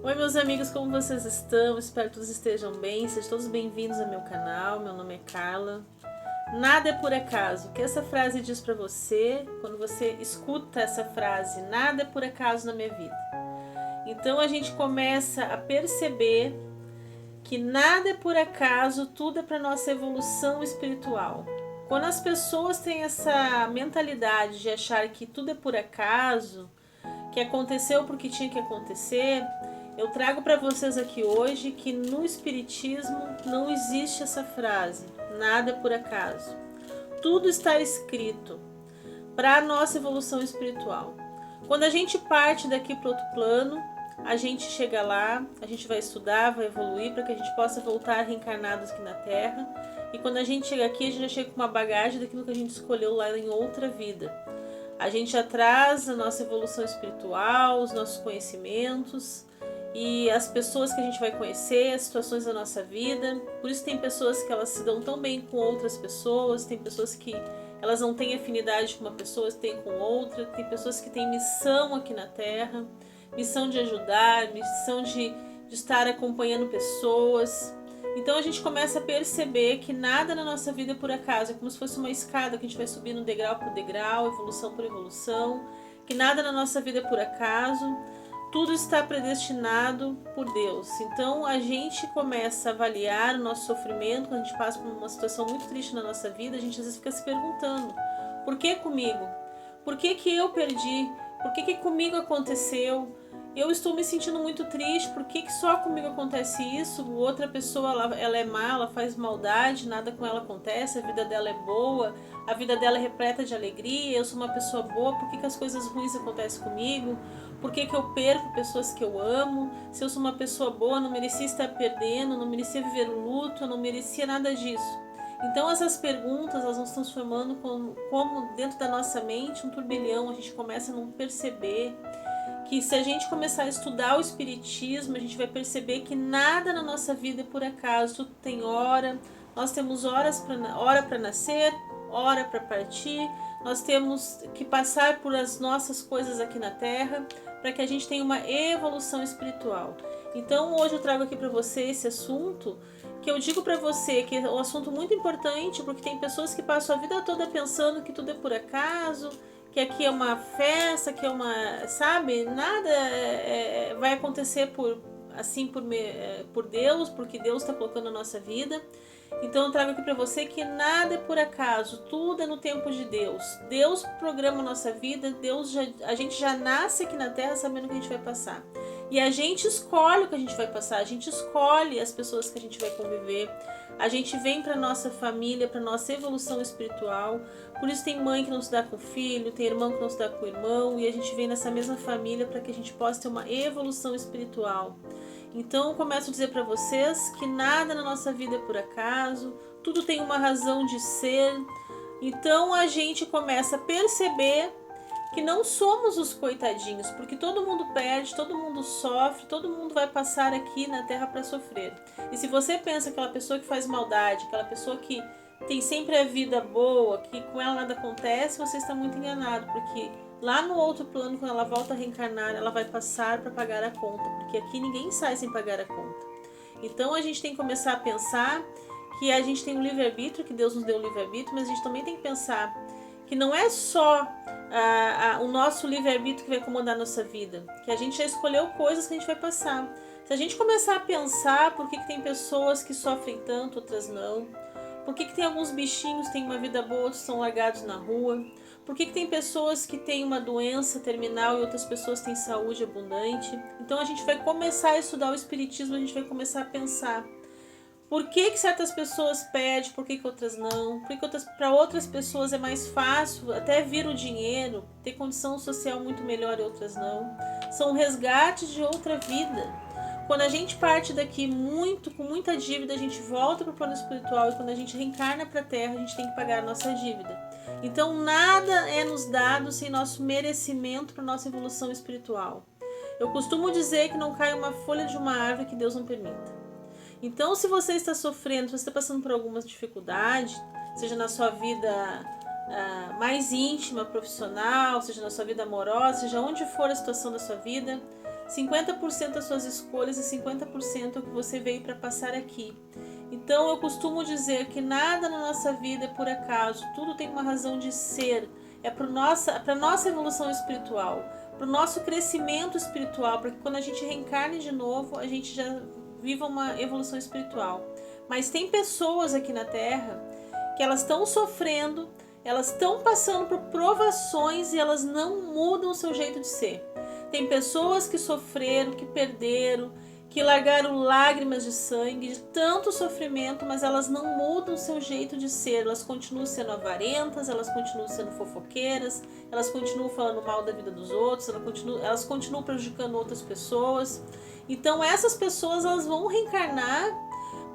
Oi meus amigos, como vocês estão? Espero que todos estejam bem, sejam todos bem-vindos ao meu canal. Meu nome é Carla. Nada é por acaso. O que essa frase diz para você quando você escuta essa frase? Nada é por acaso na minha vida. Então a gente começa a perceber que nada é por acaso, tudo é para nossa evolução espiritual. Quando as pessoas têm essa mentalidade de achar que tudo é por acaso, que aconteceu porque tinha que acontecer, eu trago para vocês aqui hoje que no Espiritismo não existe essa frase, nada é por acaso. Tudo está escrito para a nossa evolução espiritual. Quando a gente parte daqui para outro plano, a gente chega lá, a gente vai estudar, vai evoluir para que a gente possa voltar reencarnados aqui na Terra. E quando a gente chega aqui, a gente já chega com uma bagagem daquilo que a gente escolheu lá em outra vida. A gente já traz a nossa evolução espiritual, os nossos conhecimentos e as pessoas que a gente vai conhecer, as situações da nossa vida. Por isso tem pessoas que elas se dão tão bem com outras pessoas, tem pessoas que elas não têm afinidade com uma pessoa, têm com outra, tem pessoas que têm missão aqui na Terra, missão de ajudar, missão de estar acompanhando pessoas. Então a gente começa a perceber que nada na nossa vida é por acaso, é como se fosse uma escada que a gente vai subindo degrau por degrau, evolução por evolução, que nada na nossa vida é por acaso, tudo está predestinado por Deus. Então a gente começa a avaliar o nosso sofrimento, quando a gente passa por uma situação muito triste na nossa vida, a gente às vezes fica se perguntando, por que comigo? Por que eu perdi? Por que comigo aconteceu? Eu estou me sentindo muito triste, por que só comigo acontece isso? Outra pessoa, ela é má, ela faz maldade, nada com ela acontece, a vida dela é boa, a vida dela é repleta de alegria, eu sou uma pessoa boa, por que as coisas ruins acontecem comigo? Por que eu perco pessoas que eu amo? Se eu sou uma pessoa boa, não merecia estar perdendo, não merecia viver o luto, eu não merecia nada disso. Então essas perguntas, elas vão se transformando como dentro da nossa mente um turbilhão, a gente começa a não perceber que se a gente começar a estudar o Espiritismo, a gente vai perceber que nada na nossa vida é por acaso, tudo tem hora, nós temos hora para nascer, hora para partir, nós temos que passar por as nossas coisas aqui na Terra, para que a gente tenha uma evolução espiritual. Então hoje eu trago aqui para você esse assunto, que eu digo para você que é um assunto muito importante, porque tem pessoas que passam a vida toda pensando que tudo é por acaso, que aqui é uma festa, que é uma, sabe, nada vai acontecer por Deus, porque Deus está colocando na nossa vida. Então eu trago aqui para você que nada é por acaso, tudo é no tempo de Deus. Deus programa a nossa vida, a gente já nasce aqui na Terra sabendo o que a gente vai passar. E a gente escolhe o que a gente vai passar, a gente escolhe as pessoas que a gente vai conviver, a gente vem para nossa família, para nossa evolução espiritual. Por isso tem mãe que não se dá com o filho, tem irmão que não se dá com o irmão, e a gente vem nessa mesma família para que a gente possa ter uma evolução espiritual. Então eu começo a dizer para vocês que nada na nossa vida é por acaso, tudo tem uma razão de ser. Então a gente começa a perceber que não somos os coitadinhos, porque todo mundo perde, todo mundo sofre, todo mundo vai passar aqui na Terra para sofrer. E se você pensa aquela pessoa que faz maldade, aquela pessoa que tem sempre a vida boa, que com ela nada acontece, você está muito enganado, porque lá no outro plano, quando ela volta a reencarnar, ela vai passar para pagar a conta, porque aqui ninguém sai sem pagar a conta. Então a gente tem que começar a pensar que a gente tem um livre-arbítrio, que Deus nos deu o livre-arbítrio, mas a gente também tem que pensar que não é só o nosso livre-arbítrio que vai comandar a nossa vida, que a gente já escolheu coisas que a gente vai passar. Se a gente começar a pensar por que tem pessoas que sofrem tanto, outras não, por que tem alguns bichinhos que têm uma vida boa, outros são largados na rua, por que tem pessoas que têm uma doença terminal e outras pessoas têm saúde abundante. Então a gente vai começar a estudar o Espiritismo, a gente vai começar a pensar por que certas pessoas perdem, por que outras não, por que para outras pessoas é mais fácil até vir o dinheiro, ter condição social muito melhor e outras não. São resgates de outra vida. Quando a gente parte daqui com muita dívida, a gente volta para o plano espiritual, e quando a gente reencarna para a Terra, a gente tem que pagar a nossa dívida. Então nada é nos dado sem nosso merecimento para a nossa evolução espiritual. Eu costumo dizer que não cai uma folha de uma árvore que Deus não permita. Então, se você está sofrendo, se você está passando por alguma dificuldade, seja na sua vida mais íntima, profissional, seja na sua vida amorosa, seja onde for a situação da sua vida, 50% das suas escolhas e 50% é o que você veio para passar aqui. Então eu costumo dizer que nada na nossa vida é por acaso, tudo tem uma razão de ser, é para a nossa evolução espiritual, para o nosso crescimento espiritual, para que quando a gente reencarne de novo, a gente já viva uma evolução espiritual. Mas tem pessoas aqui na Terra que elas estão sofrendo, elas estão passando por provações e elas não mudam o seu jeito de ser. Tem pessoas que sofreram, que perderam, que largaram lágrimas de sangue, de tanto sofrimento, mas elas não mudam o seu jeito de ser. Elas continuam sendo avarentas, elas continuam sendo fofoqueiras, elas continuam falando mal da vida dos outros, elas continuam prejudicando outras pessoas. Então essas pessoas elas vão reencarnar,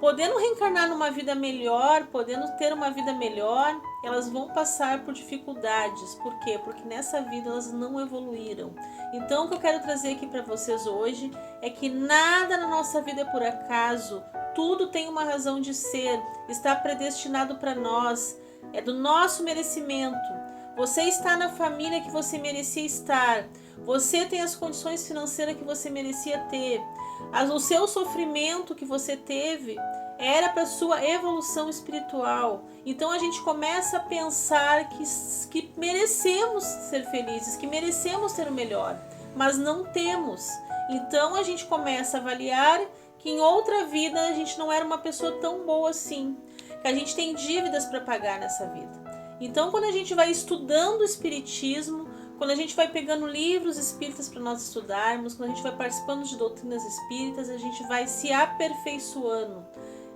podendo reencarnar numa vida melhor, podendo ter uma vida melhor, elas vão passar por dificuldades. Por quê? Porque nessa vida elas não evoluíram. Então o que eu quero trazer aqui para vocês hoje é que nada na nossa vida é por acaso, tudo tem uma razão de ser, está predestinado para nós, é do nosso merecimento. Você está na família que você merecia estar, você tem as condições financeiras que você merecia ter, o seu sofrimento que você teve era para sua evolução espiritual. Então a gente começa a pensar que merecemos ser felizes, que merecemos ter o melhor, mas não temos. Então a gente começa a avaliar que em outra vida a gente não era uma pessoa tão boa assim, que a gente tem dívidas para pagar nessa vida. Então quando a gente vai estudando o espiritismo, quando a gente vai pegando livros espíritas para nós estudarmos, quando a gente vai participando de doutrinas espíritas, a gente vai se aperfeiçoando.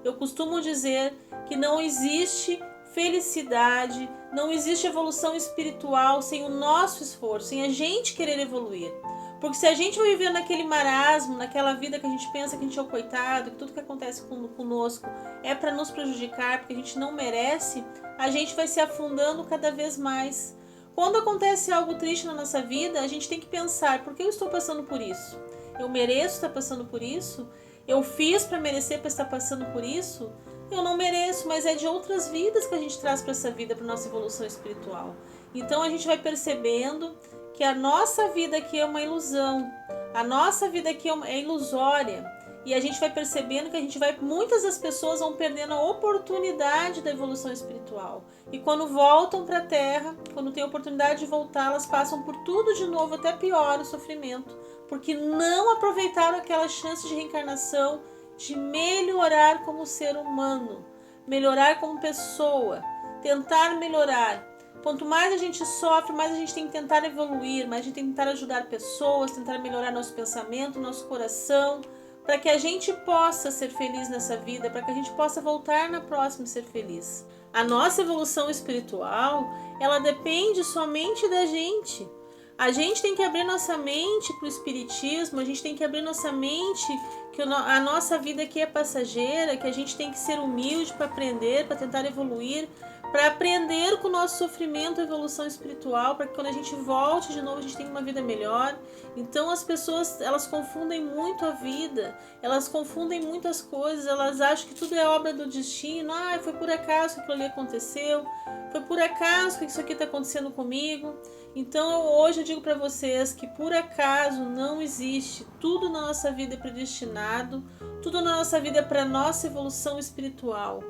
Eu costumo dizer que não existe felicidade, não existe evolução espiritual sem o nosso esforço, sem a gente querer evoluir. Porque se a gente vai viver naquele marasmo, naquela vida que a gente pensa que a gente é o coitado, que tudo que acontece conosco é para nos prejudicar, porque a gente não merece, a gente vai se afundando cada vez mais. Quando acontece algo triste na nossa vida, a gente tem que pensar, por que eu estou passando por isso? Eu mereço estar passando por isso? Eu fiz para merecer para estar passando por isso? Eu não mereço, mas é de outras vidas que a gente traz para essa vida, para nossa evolução espiritual. Então a gente vai percebendo que a nossa vida aqui é uma ilusão, a nossa vida aqui é ilusória. E a gente vai percebendo que muitas das pessoas vão perdendo a oportunidade da evolução espiritual. E quando voltam para a Terra, quando tem a oportunidade de voltar, elas passam por tudo de novo, até pior o sofrimento. Porque não aproveitaram aquela chance de reencarnação, de melhorar como ser humano, melhorar como pessoa, tentar melhorar. Quanto mais a gente sofre, mais a gente tem que tentar evoluir, mais a gente tem que tentar ajudar pessoas, tentar melhorar nosso pensamento, nosso coração, para que a gente possa ser feliz nessa vida, para que a gente possa voltar na próxima e ser feliz. A nossa evolução espiritual, ela depende somente da gente. A gente tem que abrir nossa mente para o espiritismo, a gente tem que abrir nossa mente que a nossa vida aqui é passageira, que a gente tem que ser humilde para aprender, para tentar evoluir, para aprender com o nosso sofrimento a evolução espiritual, para que quando a gente volte de novo a gente tenha uma vida melhor. Então as pessoas, elas confundem muito a vida, elas confundem muitas coisas, elas acham que tudo é obra do destino. Foi por acaso que aquilo ali aconteceu, foi por acaso que isso aqui está acontecendo comigo. Então hoje eu digo para vocês que por acaso não existe, tudo na nossa vida é predestinado, tudo na nossa vida é para nossa evolução espiritual.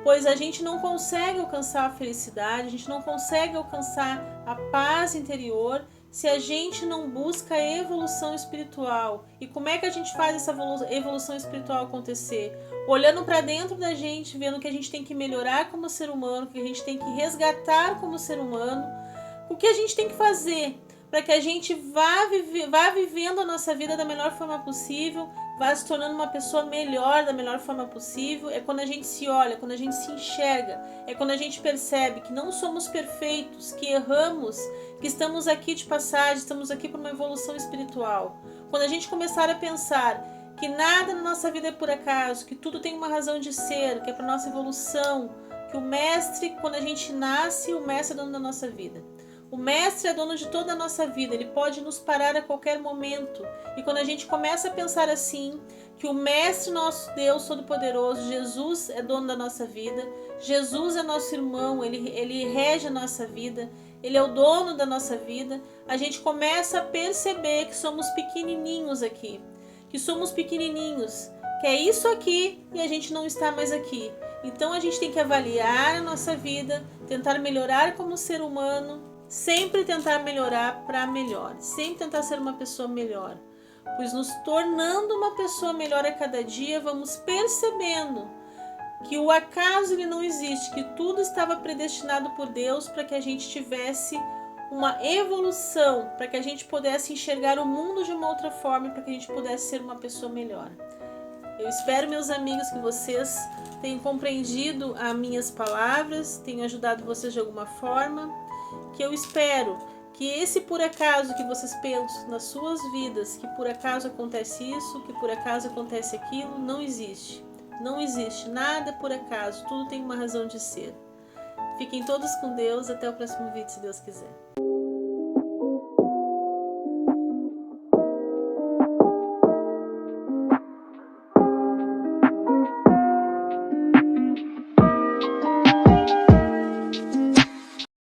Pois a gente não consegue alcançar a felicidade, a gente não consegue alcançar a paz interior se a gente não busca a evolução espiritual. E como é que a gente faz essa evolução espiritual acontecer? Olhando para dentro da gente, vendo que a gente tem que melhorar como ser humano, que a gente tem que resgatar como ser humano. O que a gente tem que fazer para que a gente vá vivendo a nossa vida da melhor forma possível, vá se tornando uma pessoa melhor da melhor forma possível? É quando a gente se olha, quando a gente se enxerga, é quando a gente percebe que não somos perfeitos, que erramos, que estamos aqui de passagem, estamos aqui para uma evolução espiritual. Quando a gente começar a pensar que nada na nossa vida é por acaso, que tudo tem uma razão de ser, que é para nossa evolução, que o mestre, quando a gente nasce, o mestre é dono da nossa vida. O Mestre é dono de toda a nossa vida, Ele pode nos parar a qualquer momento. E quando a gente começa a pensar assim, que o Mestre nosso Deus Todo-Poderoso, Jesus é dono da nossa vida, Jesus é nosso irmão, Ele rege a nossa vida, Ele é o dono da nossa vida, a gente começa a perceber que somos pequenininhos aqui, que somos pequenininhos, que é isso aqui e a gente não está mais aqui. Então a gente tem que avaliar a nossa vida, tentar melhorar como ser humano, sempre tentar melhorar para melhor, sempre tentar ser uma pessoa melhor, pois nos tornando uma pessoa melhor a cada dia, vamos percebendo que o acaso ele não existe, que tudo estava predestinado por Deus para que a gente tivesse uma evolução, para que a gente pudesse enxergar o mundo de uma outra forma, para que a gente pudesse ser uma pessoa melhor. Eu espero, meus amigos, que vocês tenham compreendido as minhas palavras, tenham ajudado vocês de alguma forma, que eu espero que esse por acaso que vocês pensam nas suas vidas, que por acaso acontece isso, que por acaso acontece aquilo, não existe. Não existe nada por acaso, tudo tem uma razão de ser. Fiquem todos com Deus, até o próximo vídeo, se Deus quiser.